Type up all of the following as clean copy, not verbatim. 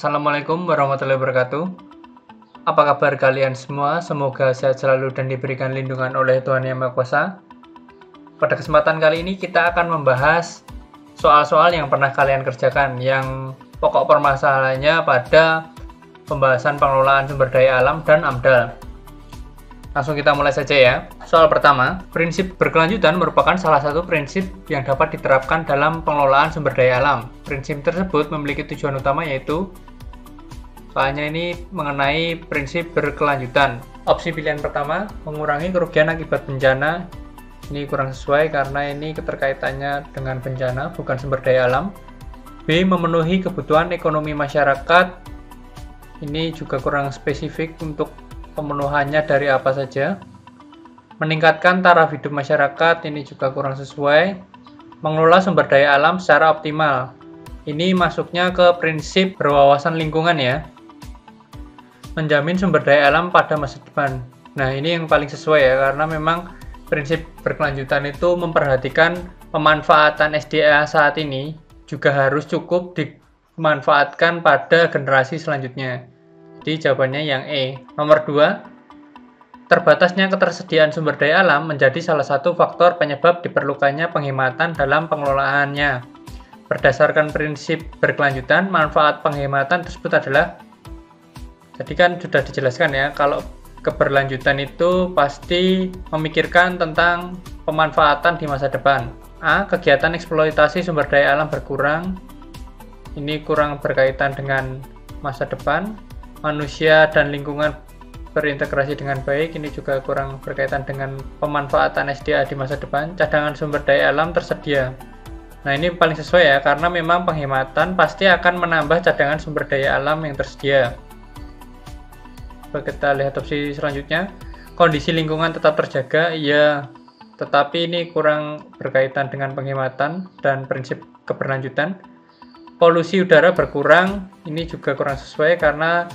Assalamualaikum warahmatullahi wabarakatuh. Apa kabar kalian semua? Semoga sehat selalu dan diberikan lindungan oleh Tuhan Yang Maha Kuasa. Pada kesempatan kali ini kita akan membahas soal-soal yang pernah kalian kerjakan, yang pokok permasalahannya pada pembahasan pengelolaan sumber daya alam dan AMDAL. Langsung kita mulai saja ya. Soal pertama, prinsip berkelanjutan merupakan salah satu prinsip yang dapat diterapkan dalam pengelolaan sumber daya alam. Prinsip tersebut memiliki tujuan utama yaitu soalnya ini mengenai prinsip berkelanjutan. Opsi pilihan pertama, mengurangi kerugian akibat bencana. Ini kurang sesuai karena ini keterkaitannya dengan bencana, bukan sumber daya alam. B. Memenuhi kebutuhan ekonomi masyarakat. Ini juga kurang spesifik untuk pemenuhannya dari apa saja. Meningkatkan taraf hidup masyarakat, ini juga kurang sesuai. Mengelola sumber daya alam secara optimal. Ini masuknya ke prinsip berwawasan lingkungan ya. Menjamin sumber daya alam pada masa depan. Nah, ini yang paling sesuai ya, karena memang prinsip berkelanjutan itu memperhatikan pemanfaatan SDA saat ini juga harus cukup dimanfaatkan pada generasi selanjutnya. Jadi jawabannya yang E. Nomor 2, terbatasnya ketersediaan sumber daya alam menjadi salah satu faktor penyebab diperlukannya penghematan dalam pengelolaannya. Berdasarkan prinsip berkelanjutan, manfaat penghematan tersebut adalah, jadi kan sudah dijelaskan ya, kalau keberlanjutan itu pasti memikirkan tentang pemanfaatan di masa depan. A. Kegiatan eksploitasi sumber daya alam berkurang. Ini kurang berkaitan dengan masa depan. Manusia dan lingkungan berintegrasi dengan baik, ini juga kurang berkaitan dengan pemanfaatan SDA di masa depan. Cadangan sumber daya alam tersedia. Nah, ini paling sesuai ya, karena memang penghematan pasti akan menambah cadangan sumber daya alam yang tersedia. Coba kita lihat opsi selanjutnya. Kondisi lingkungan tetap terjaga, ya, tetapi ini kurang berkaitan dengan penghematan dan prinsip keberlanjutan. Polusi udara berkurang, ini juga kurang sesuai karena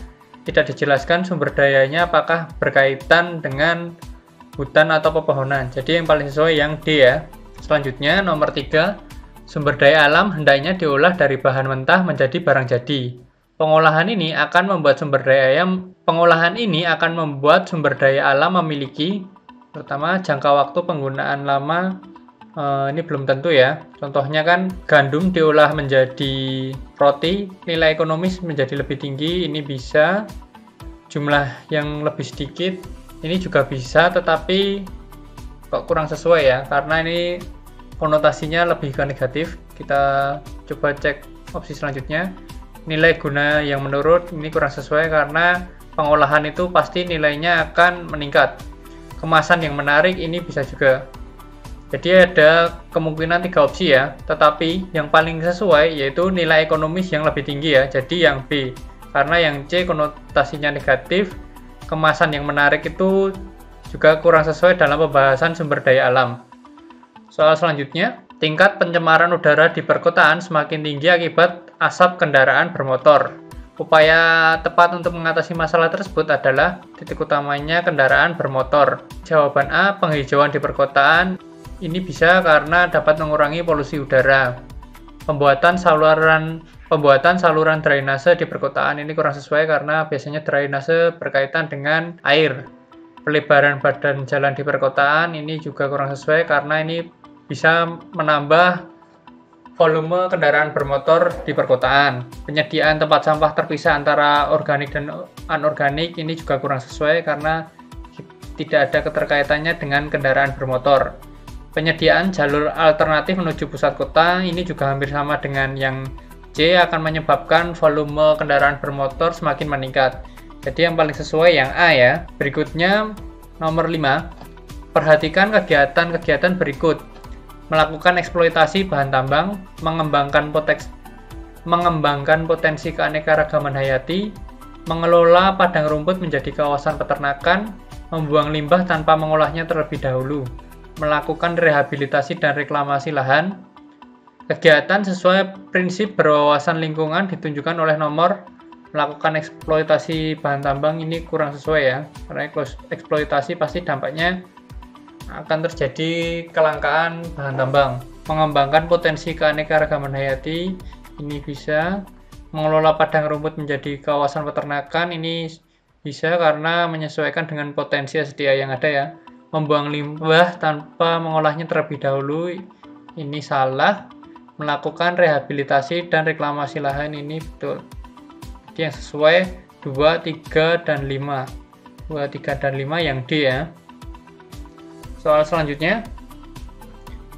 tidak dijelaskan sumber dayanya apakah berkaitan dengan hutan atau pepohonan. Jadi yang paling sesuai yang D ya. Selanjutnya nomor 3, sumber daya alam hendaknya diolah dari bahan mentah menjadi barang jadi. Pengolahan ini akan membuat sumber daya alam memiliki pertama jangka waktu penggunaan lama. Ini belum tentu ya. Contohnya kan gandum diolah menjadi roti, nilai ekonomis menjadi lebih tinggi, ini bisa. Jumlah yang lebih sedikit, ini juga bisa, tetapi kok kurang sesuai ya, karena ini konotasinya lebih ke negatif. Kita coba cek opsi selanjutnya. Nilai guna yang menurun, ini kurang sesuai karena pengolahan itu pasti nilainya akan meningkat. Kemasan yang menarik, ini bisa juga. Jadi ada kemungkinan 3 opsi ya, tetapi yang paling sesuai yaitu nilai ekonomis yang lebih tinggi ya, jadi yang B. Karena yang C konotasinya negatif, kemasan yang menarik itu juga kurang sesuai dalam pembahasan sumber daya alam. Soal selanjutnya, tingkat pencemaran udara di perkotaan semakin tinggi akibat asap kendaraan bermotor. Upaya tepat untuk mengatasi masalah tersebut adalah titik utamanya kendaraan bermotor. Jawaban A, penghijauan di perkotaan. Ini bisa karena dapat mengurangi polusi udara. Pembuatan saluran drainase di perkotaan, ini kurang sesuai karena biasanya drainase berkaitan dengan air. Pelebaran badan jalan di perkotaan, ini juga kurang sesuai karena ini bisa menambah volume kendaraan bermotor di perkotaan. Penyediaan tempat sampah terpisah antara organik dan anorganik, ini juga kurang sesuai karena tidak ada keterkaitannya dengan kendaraan bermotor. Penyediaan jalur alternatif menuju pusat kota, ini juga hampir sama dengan yang C, akan menyebabkan volume kendaraan bermotor semakin meningkat. Jadi yang paling sesuai yang A ya. Berikutnya nomor 5, perhatikan kegiatan-kegiatan berikut. Melakukan eksploitasi bahan tambang, mengembangkan potensi keanekaragaman hayati, mengelola padang rumput menjadi kawasan peternakan, membuang limbah tanpa mengolahnya terlebih dahulu, melakukan rehabilitasi dan reklamasi lahan. Kegiatan sesuai prinsip berwawasan lingkungan ditunjukkan oleh nomor melakukan eksploitasi bahan tambang, ini kurang sesuai ya, karena eksploitasi pasti dampaknya akan terjadi kelangkaan bahan tambang. Mengembangkan potensi keanekaragaman hayati, ini bisa. Mengelola padang rumput menjadi kawasan peternakan ini bisa karena menyesuaikan dengan potensi SDA yang ada ya. Membuang limbah tanpa mengolahnya terlebih dahulu ini salah. Melakukan rehabilitasi dan reklamasi lahan ini betul. Jadi yang sesuai 2, 3, dan 5. 2, 3, dan 5 yang D ya. Soal selanjutnya,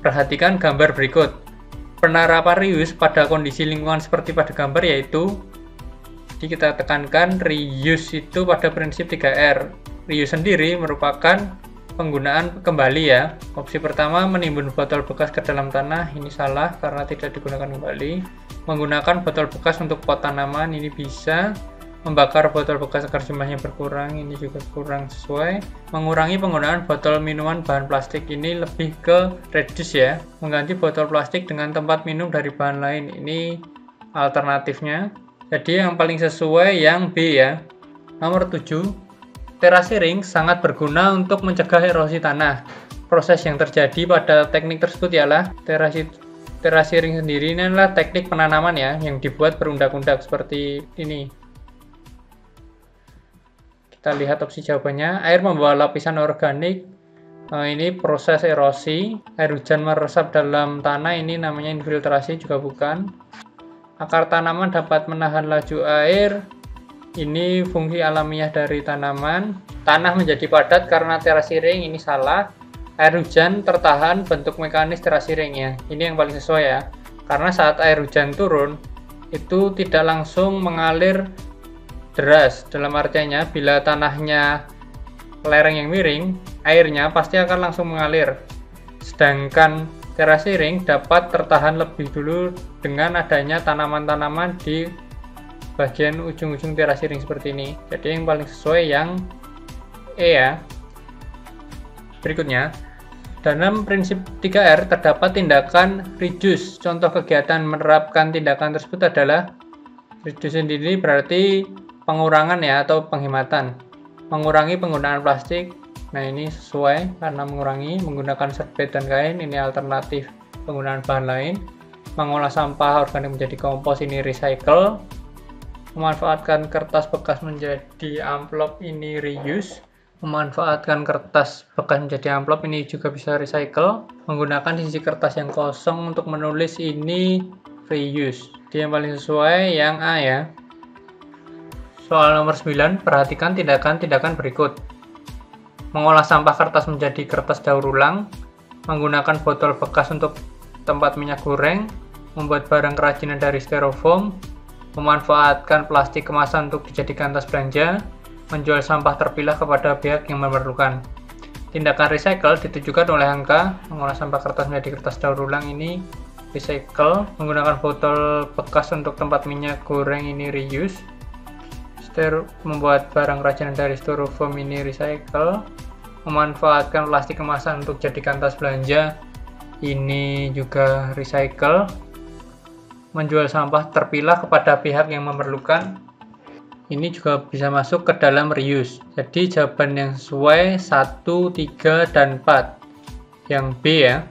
perhatikan gambar berikut. Penerapan reuse pada kondisi lingkungan seperti pada gambar yaitu, jadi kita tekankan reuse itu pada prinsip 3R. Reuse sendiri merupakan penggunaan kembali ya. Opsi pertama, menimbun botol bekas ke dalam tanah, ini salah karena tidak digunakan kembali. Menggunakan botol bekas untuk pot tanaman, ini bisa. Membakar botol bekas agar jumlahnya berkurang, ini juga kurang sesuai. Mengurangi penggunaan botol minuman bahan plastik, ini lebih ke reduce ya. Mengganti botol plastik dengan tempat minum dari bahan lain, ini alternatifnya. Jadi yang paling sesuai yang B ya. Nomor 7, terasering sangat berguna untuk mencegah erosi tanah. Proses yang terjadi pada teknik tersebut ialah terasering sendiri ini adalah teknik penanaman ya, yang dibuat berundak-undak seperti ini. Kita lihat opsi jawabannya. Air membawa lapisan organik. Ini proses erosi. Air hujan meresap dalam tanah, ini namanya infiltrasi juga bukan. Akar tanaman dapat menahan laju air. Ini fungsi alamiah dari tanaman. Tanah menjadi padat karena terasering, ini salah. Air hujan tertahan, bentuk mekanis terasering ya. Ini yang paling sesuai ya. Karena saat air hujan turun, itu tidak langsung mengalir deras. Dalam artinya, bila tanahnya lereng yang miring, airnya pasti akan langsung mengalir. Sedangkan terasering dapat tertahan lebih dulu dengan adanya tanaman-tanaman di bagian ujung-ujung terasering seperti ini. Jadi yang paling sesuai yang E ya. Berikutnya, dalam prinsip 3R terdapat tindakan reduce. Contoh kegiatan menerapkan tindakan tersebut adalah reduce sendiri berarti pengurangan ya atau penghematan. Mengurangi penggunaan plastik. Nah, ini sesuai karena mengurangi menggunakan serbet dan kain, ini alternatif penggunaan bahan lain. Mengolah sampah organik menjadi kompos, ini recycle. Memanfaatkan kertas bekas menjadi amplop, ini reuse. Memanfaatkan kertas bekas menjadi amplop, ini juga bisa recycle. Menggunakan sisi kertas yang kosong untuk menulis, ini reuse. Jadi yang paling sesuai yang A ya. Soal nomor 9, perhatikan tindakan-tindakan berikut. Mengolah sampah kertas menjadi kertas daur ulang, menggunakan botol bekas untuk tempat minyak goreng, membuat barang kerajinan dari styrofoam, memanfaatkan plastik kemasan untuk dijadikan tas belanja, menjual sampah terpilah kepada pihak yang memerlukan. Tindakan recycle ditujukan oleh angka, mengolah sampah kertas menjadi kertas daur ulang, ini recycle, menggunakan botol bekas untuk tempat minyak goreng, ini reuse. Membuat barang kerajinan dari styrofoam, ini recycle. Memanfaatkan plastik kemasan untuk jadikan tas belanja, ini juga recycle. Menjual sampah terpilah kepada pihak yang memerlukan, ini juga bisa masuk ke dalam reuse. Jadi jawaban yang sesuai 1, 3, dan 4 yang B ya.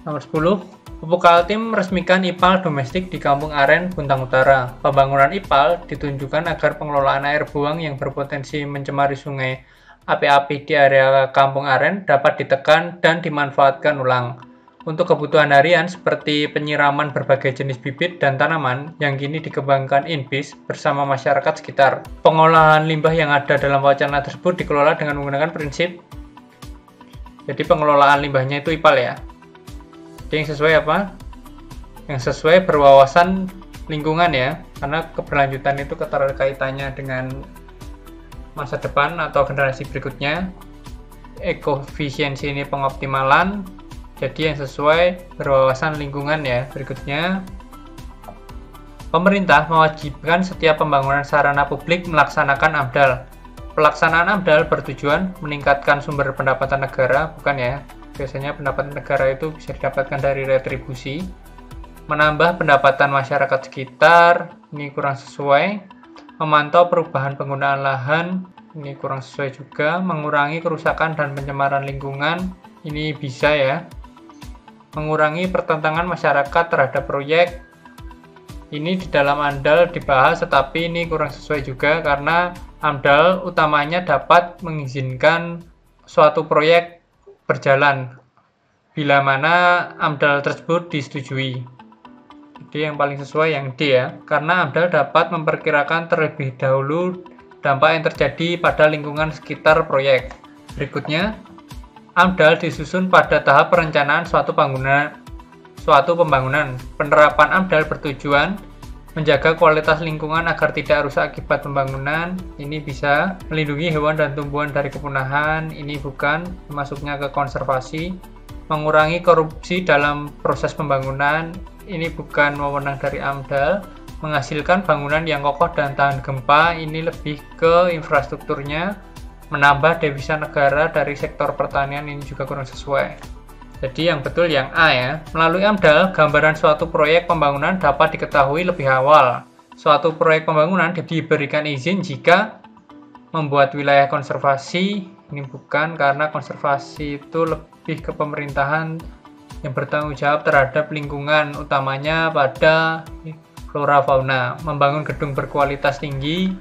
Nomor 10, Pupuk Kaltim meresmikan IPAL domestik di Kampung Aren, Buntang Utara. Pembangunan IPAL ditunjukkan agar pengelolaan air buang yang berpotensi mencemari sungai api-api di area Kampung Aren dapat ditekan dan dimanfaatkan ulang. Untuk kebutuhan harian seperti penyiraman berbagai jenis bibit dan tanaman yang kini dikembangkan INBIS bersama masyarakat sekitar. Pengolahan limbah yang ada dalam wacana tersebut dikelola dengan menggunakan prinsip. Jadi pengelolaan limbahnya itu IPAL ya. Yang sesuai apa? Yang sesuai berwawasan lingkungan ya, karena keberlanjutan itu keterkaitannya dengan masa depan atau generasi berikutnya. Ekofisiensi ini pengoptimalan, jadi yang sesuai berwawasan lingkungan ya. Berikutnya, pemerintah mewajibkan setiap pembangunan sarana publik melaksanakan AMDAL. Pelaksanaan AMDAL bertujuan meningkatkan sumber pendapatan negara, bukan ya? Biasanya pendapatan negara itu bisa didapatkan dari retribusi. Menambah pendapatan masyarakat sekitar, ini kurang sesuai. Memantau perubahan penggunaan lahan, ini kurang sesuai juga. Mengurangi kerusakan dan pencemaran lingkungan, ini bisa ya. Mengurangi pertentangan masyarakat terhadap proyek. Ini di dalam AMDAL dibahas, tetapi ini kurang sesuai juga karena AMDAL utamanya dapat mengizinkan suatu proyek berjalan bila mana AMDAL tersebut disetujui. Jadi yang paling sesuai yang D ya, karena AMDAL dapat memperkirakan terlebih dahulu dampak yang terjadi pada lingkungan sekitar proyek. Berikutnya, AMDAL disusun pada tahap perencanaan suatu pembangunan. Penerapan AMDAL bertujuan menjaga kualitas lingkungan agar tidak rusak akibat pembangunan. Ini bisa melindungi hewan dan tumbuhan dari kepunahan. Ini bukan masuknya ke konservasi. Mengurangi korupsi dalam proses pembangunan. Ini bukan wewenang dari AMDAL. Menghasilkan bangunan yang kokoh dan tahan gempa. Ini lebih ke infrastrukturnya. Menambah devisa negara dari sektor pertanian. Ini juga kurang sesuai. Jadi yang betul yang A ya. Melalui AMDAL, gambaran suatu proyek pembangunan dapat diketahui lebih awal. Suatu proyek pembangunan diberikan izin jika membuat wilayah konservasi. Ini bukan, karena konservasi itu lebih ke pemerintahan yang bertanggung jawab terhadap lingkungan, utamanya pada flora fauna. Membangun gedung berkualitas tinggi.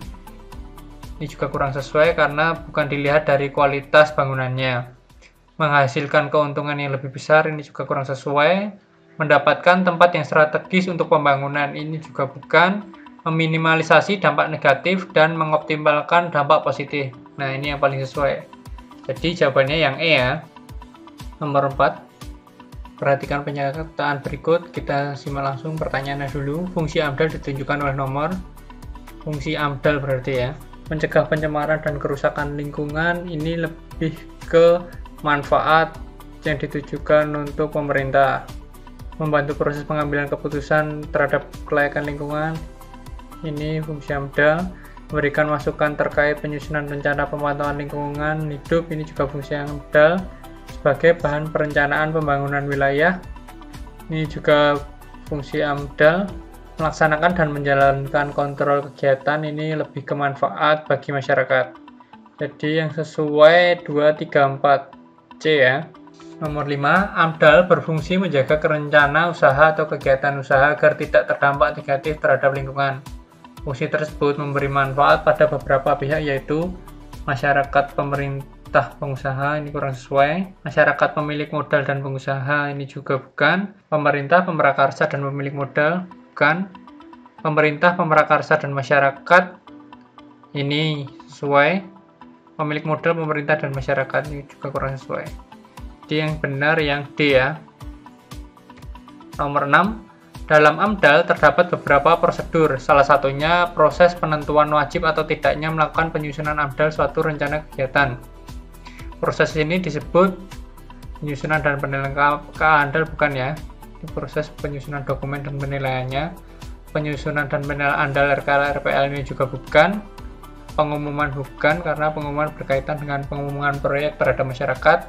Ini juga kurang sesuai karena bukan dilihat dari kualitas bangunannya. Menghasilkan keuntungan yang lebih besar, ini juga kurang sesuai. Mendapatkan tempat yang strategis untuk pembangunan, ini juga bukan. Meminimalisasi dampak negatif dan mengoptimalkan dampak positif. Nah, ini yang paling sesuai. Jadi jawabannya yang E ya. Nomor 4. Perhatikan pernyataan berikut. Kita simak langsung pertanyaannya dulu. Fungsi AMDAL ditunjukkan oleh nomor. Fungsi AMDAL berarti ya, mencegah pencemaran dan kerusakan lingkungan. Ini lebih ke manfaat yang ditujukan untuk pemerintah, membantu proses pengambilan keputusan terhadap kelayakan lingkungan. Ini fungsi AMDAL. Memberikan masukan terkait penyusunan rencana pemantauan lingkungan hidup. Ini juga fungsi AMDAL sebagai bahan perencanaan pembangunan wilayah. Ini juga fungsi AMDAL. Melaksanakan dan menjalankan kontrol kegiatan. Ini lebih ke manfaat bagi masyarakat. Jadi yang sesuai 2, 3, 4 C ya. Nomor 5, AMDAL berfungsi menjaga rencana usaha atau kegiatan usaha agar tidak terdampak negatif terhadap lingkungan. Fungsi tersebut memberi manfaat pada beberapa pihak, yaitu masyarakat, pemerintah, pengusaha. Ini kurang sesuai. Masyarakat, pemilik modal dan pengusaha. Ini juga bukan. Pemerintah, pemrakarsa dan pemilik modal. Bukan. Pemerintah, pemrakarsa dan masyarakat. Ini sesuai. Pemilik modal, pemerintah, dan masyarakat. Ini juga kurang sesuai. Jadi yang benar yang D ya. Nomor 6. Dalam AMDAL terdapat beberapa prosedur. Salah satunya proses penentuan wajib atau tidaknya melakukan penyusunan AMDAL suatu rencana kegiatan. Proses ini disebut penyusunan dan penilaian AMDAL, bukan ya. Ini proses penyusunan dokumen dan penilaiannya. Penyusunan dan penilaian AMDAL RKL RPL ini juga bukan. Pengumuman bukan, karena pengumuman berkaitan dengan pengumuman proyek terhadap masyarakat.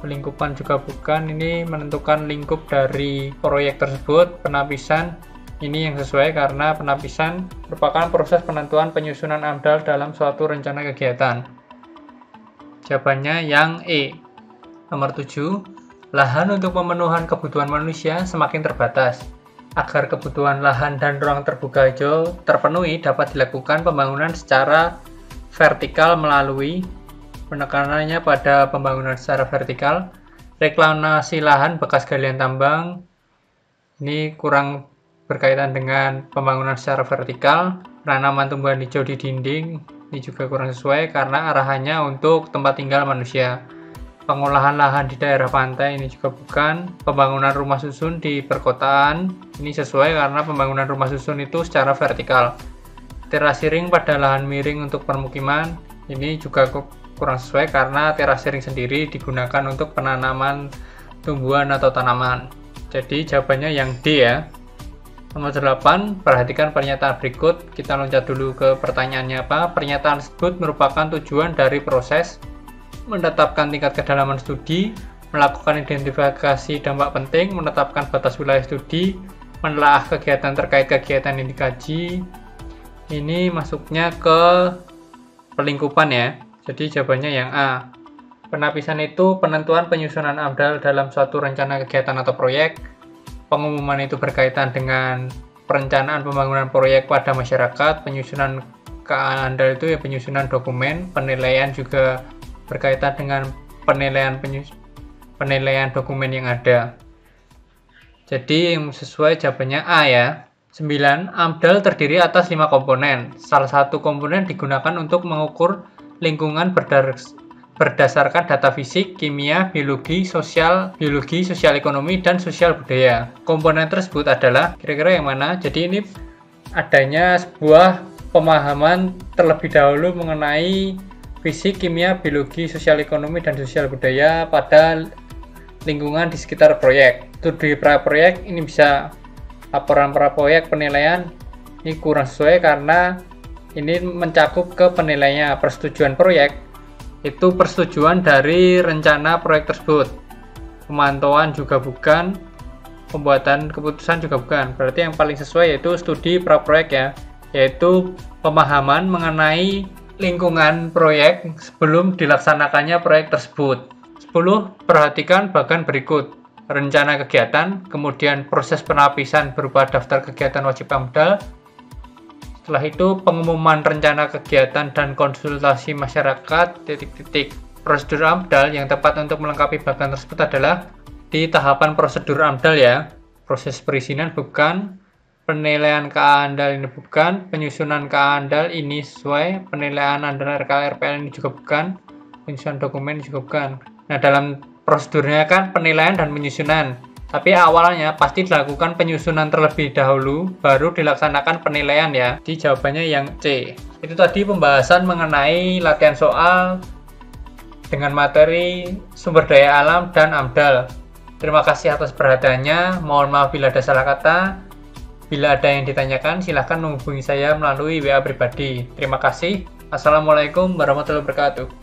Pelingkupan juga bukan. Ini menentukan lingkup dari proyek tersebut. Penapisan ini yang sesuai karena penapisan merupakan proses penentuan penyusunan AMDAL dalam suatu rencana kegiatan. Jawabannya yang E. Nomor 7. Lahan untuk pemenuhan kebutuhan manusia semakin terbatas. Agar kebutuhan lahan dan ruang terbuka hijau terpenuhi, dapat dilakukan pembangunan secara vertikal melalui penekanannya pada pembangunan secara vertikal, reklamasi lahan bekas galian tambang. Ini kurang berkaitan dengan pembangunan secara vertikal. Penanaman tumbuhan hijau di dinding. Ini juga kurang sesuai karena arahannya untuk tempat tinggal manusia. Pengolahan lahan di daerah pantai. Ini juga bukan. Pembangunan rumah susun di perkotaan. Ini sesuai karena pembangunan rumah susun itu secara vertikal. Terasi ring pada lahan miring untuk permukiman. Ini juga kurang sesuai karena terasi ring sendiri digunakan untuk penanaman tumbuhan atau tanaman. Jadi jawabannya yang D ya. Nomor 8, perhatikan pernyataan berikut. Kita loncat dulu ke pertanyaannya apa. Pernyataan tersebut merupakan tujuan dari proses menetapkan tingkat kedalaman studi, melakukan identifikasi dampak penting, menetapkan batas wilayah studi, menelaah kegiatan terkait kegiatan yang dikaji. Ini masuknya ke pelingkupan ya. Jadi jawabannya yang A. Penapisan itu penentuan penyusunan AMDAL dalam suatu rencana kegiatan atau proyek. Pengumuman itu berkaitan dengan perencanaan pembangunan proyek pada masyarakat, penyusunan KA-ANDAL itu ya penyusunan dokumen, penilaian juga berkaitan dengan penilaian dokumen yang ada. Jadi yang sesuai jawabannya A ya. 9. AMDAL terdiri atas 5 komponen. Salah satu komponen digunakan untuk mengukur lingkungan berdasarkan data fisik, kimia, biologi, sosial ekonomi, dan sosial budaya. Komponen tersebut adalah kira-kira yang mana? Jadi ini adanya sebuah pemahaman terlebih dahulu mengenai fisik, kimia, biologi, sosial ekonomi, dan sosial budaya pada lingkungan di sekitar proyek. Studi pra-proyek ini bisa laporan pra-proyek penilaian ini kurang sesuai karena ini mencakup ke penilaiannya. Persetujuan proyek itu persetujuan dari rencana proyek tersebut. Pemantauan juga bukan, pembuatan keputusan juga bukan. Berarti yang paling sesuai yaitu studi pra-proyek ya, yaitu pemahaman mengenai lingkungan proyek sebelum dilaksanakannya proyek tersebut. 10. Perhatikan bagian berikut. Rencana kegiatan, kemudian proses penapisan berupa daftar kegiatan wajib AMDAL. Setelah itu pengumuman rencana kegiatan dan konsultasi masyarakat, Prosedur AMDAL yang tepat untuk melengkapi bagian tersebut adalah di tahapan prosedur AMDAL ya. Proses perizinan bukan, penilaian KA-ANDAL ini bukan, penyusunan KA-ANDAL ini sesuai, penilaian ANDAL RKL-RPL ini juga bukan, penyusunan dokumen juga bukan. Nah, dalam prosedurnya kan penilaian dan penyusunan, tapi awalnya pasti dilakukan penyusunan terlebih dahulu, baru dilaksanakan penilaian ya. Jadi jawabannya yang C. Itu tadi pembahasan mengenai latihan soal dengan materi sumber daya alam dan AMDAL. Terima kasih atas perhatiannya, mohon maaf bila ada salah kata. Bila ada yang ditanyakan, silahkan menghubungi saya melalui WA pribadi. Terima kasih. Assalamualaikum warahmatullahi wabarakatuh.